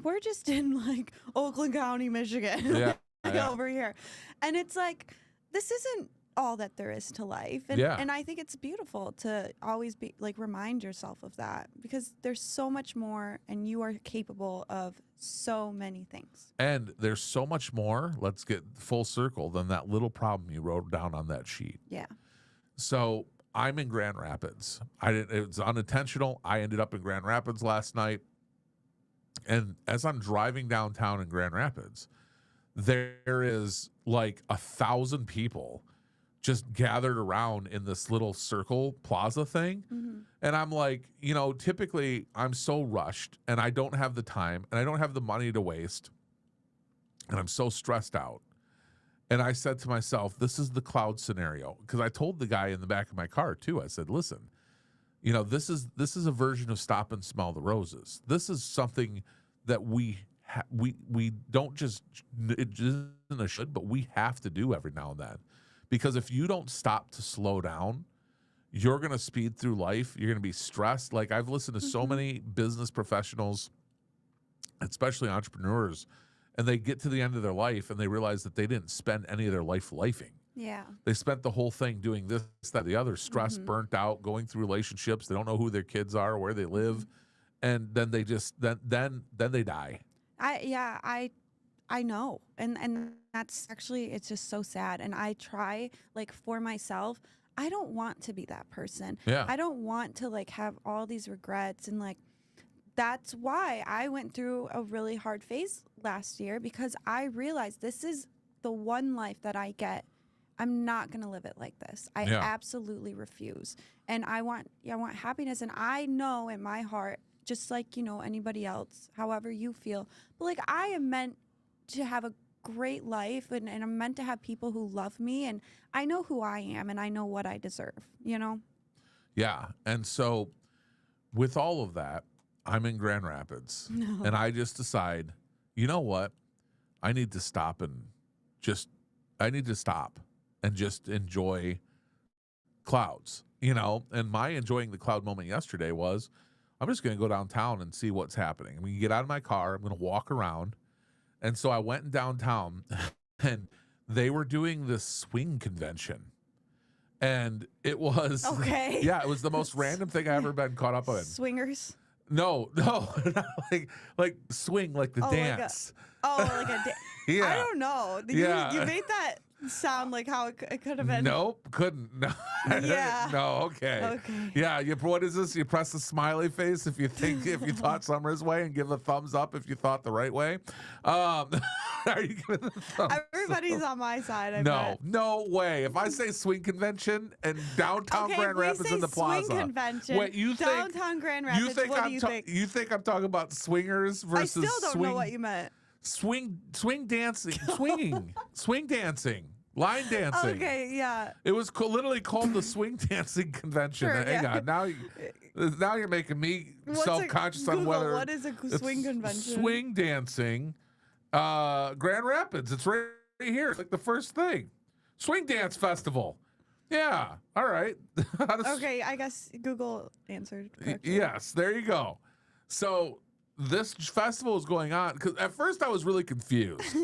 We're just in like Oakland County, Michigan. Yeah. yeah. over here. And it's like, this isn't all that there is to life. And, Yeah. and I think it's beautiful to always be like, remind yourself of that because there's so much more and you are capable of so many things. And there's so much more. Let's get full circle than that little problem you wrote down on that sheet. Yeah. So I'm in Grand Rapids. It was unintentional. I ended up in Grand Rapids last night. And as I'm driving downtown in Grand Rapids, there is like 1,000 people just gathered around in this little circle plaza thing. And I'm like, you know, typically I'm so rushed and I don't have the time and I don't have the money to waste. And I'm so stressed out. And I said to myself, this is the cloud scenario. Because I told the guy in the back of my car too, I said, listen, you know, this is a version of stop and smell the roses. This is something that we don't just, it isn't a should, but we have to do every now and then. Because if you don't stop to slow down, you're going to speed through life. You're going to be stressed. Like I've listened to so many business professionals, especially entrepreneurs, and they get to the end of their life and they realize that they didn't spend any of their life lifing. Yeah. They spent the whole thing doing this, that, the other, stressed, burnt out, going through relationships. They don't know who their kids are, where they live. And then they just, then they die. I know. And that's actually, it's just so sad. And I try like for myself, I don't want to be that person. Yeah. I don't want to like have all these regrets and like, that's why I went through a really hard phase last year because I realized this is the one life that I get. I'm not going to live it like this. I absolutely refuse. And I want happiness. And I know in my heart, just like, you know, anybody else, however you feel, but like I am meant to have a great life and I'm meant to have people who love me. And I know who I am and I know what I deserve, you know? Yeah. And so with all of that, I'm in Grand Rapids and I just decide, you know what? I need to stop and just enjoy clouds, you know? And my enjoying the cloud moment yesterday was, I'm just going to go downtown and see what's happening. I'm going to get out of my car. I'm going to walk around. And so I went in downtown and they were doing this swing convention. And it was, Okay. yeah, it was the most random thing I ever been caught up in. Swingers. No, like swing, like the Oh, dance. Like a Yeah. I don't know. Yeah. You made that sound like how it could have been. Nope, couldn't. No. Yeah. No, okay. Okay. Yeah, what is this? You press the smiley face if you thought Summer's way and give a thumbs up if you thought the right way. Are you giving the thumbs Everybody's on my side. I No, bet. no way. If I say swing convention and downtown Okay, Grand if we Rapids say in the plaza. swing convention, Wait, you think downtown Grand Rapids, you think what do you think? You think I'm talking about swingers versus I still don't swing know what you meant. swing dancing, swing dancing, line dancing. Okay, yeah. It was literally called the swing dancing convention. Sure, Hang yeah. on, now you're making me What's self-conscious a, on Google, whether what is a it's swing convention? Swing dancing, Grand Rapids. It's right here. It's like the first thing. Swing dance festival. Yeah. All right. Okay, I guess Google answered correctly. Yes. There you go. So this festival is going on because at first I was really confused.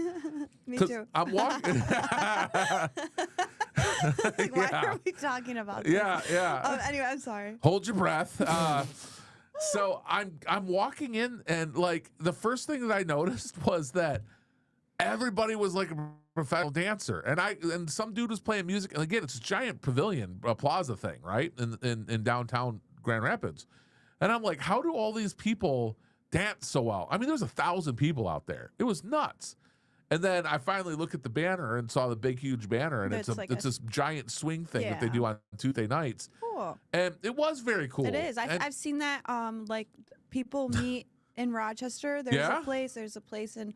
Me 'Cause too. I'm walking. Like, why Yeah. are we talking about this? Yeah. Anyway, I'm sorry. Hold your breath. So I'm walking in, and like the first thing that I noticed was that everybody was like a professional dancer, and some dude was playing music. And again, it's a giant pavilion, a plaza thing, right, in downtown Grand Rapids. And I'm like, how do all these people dance so well? I mean, there's 1,000 people out there. It was nuts. And then I finally looked at the banner and saw the big, huge banner, and It's like it's this giant swing thing that they Yeah. do on Tuesday nights. Cool. And it was very cool. It is. And- I've seen that. Like people meet in Rochester. There's Yeah? a place. There's a place in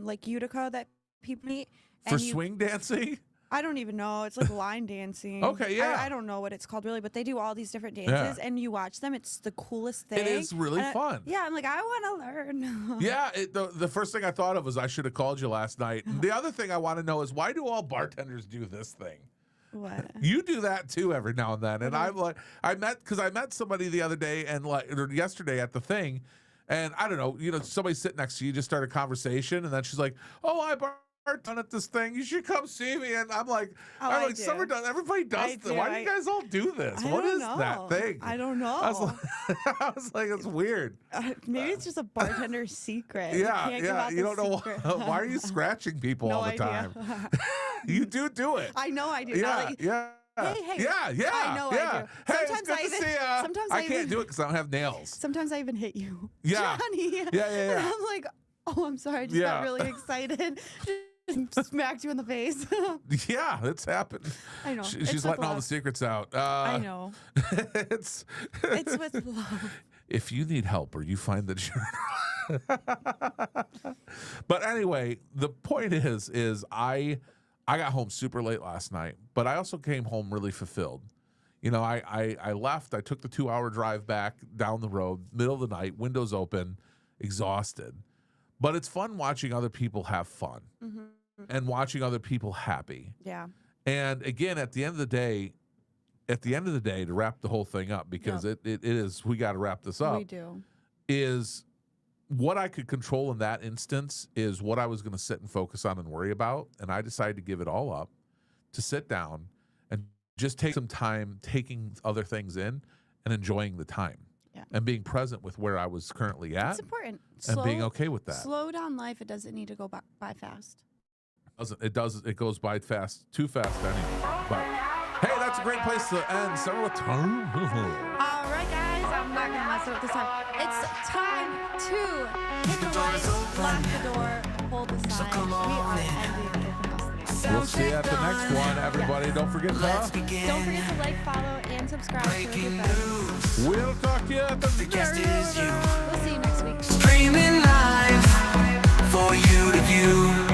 like Utica that people meet. for and you- swing dancing. I don't even know. It's like line dancing. Okay, yeah. I don't know what it's called really, but they do all these different dances, and you watch them. It's the coolest thing. It is really And fun. yeah, I'm like, I want to learn. Yeah, the first thing I thought of was I should have called you last night. The other thing I want to know is, why do all bartenders do this thing? What? You do that too every now and then. And I'm like, I met somebody the other day or yesterday at the thing, and I don't know, somebody sitting next to you just started a conversation, and then she's like, "Oh, I bartend at this thing. You should come see me." And I'm like, I do. Summer does. Everybody does I this. do. Why do you guys all do this? I What don't is know. that thing? I don't know. I was like, it's weird. Maybe it's just a bartender's secret. You Yeah, can't give yeah. out You the don't know secret. why are you scratching people No all the idea. time? You do it. I know I do. Yeah, Now that you- yeah. Hey, Yeah. I know I yeah. do. Hey, it's Sometimes good I to even- see ya. sometimes I I can't even- do it because I don't have nails. Sometimes I even hit you. Yeah. Johnny. Yeah. And I'm like, oh, I'm sorry. I just Yeah. got really excited. Just smacked you in the face. Yeah, it's happened. I know. She's It's letting with all the love. secrets out. I know. It's It's with love. if you need help or you find that you're But anyway, the point is I got home super late last night, but I also came home really fulfilled. I left, I took the 2-hour drive back down the road, middle of the night, windows open, exhausted. But it's fun watching other people have fun and watching other people happy. Yeah. And again, at the end of the day, to wrap the whole thing up, because it is, we got to wrap this up, We do. is what I could control in that instance is what I was going to sit and focus on and worry about. And I decided to give it all up, to sit down and just take some time taking other things in and enjoying the time. Yeah. And being present with where I was currently at It's important. and being okay with that. Slow down life. It doesn't need to go by fast. It goes by fast, too fast anyway. But hey, that's a great place to end. Summer with Tom. All right, guys. I'm not going to mess it up this time. It's time to hit the lights, lock the door, hold the sign. come We on are in. ending the house today. We'll see you at the next one, everybody. Don't forget Let's to. begin. Don't forget to like, follow, and subscribe to Breaking your friends. news. We'll talk to you at the guest is you. We'll see you next week. Streaming live for you to view.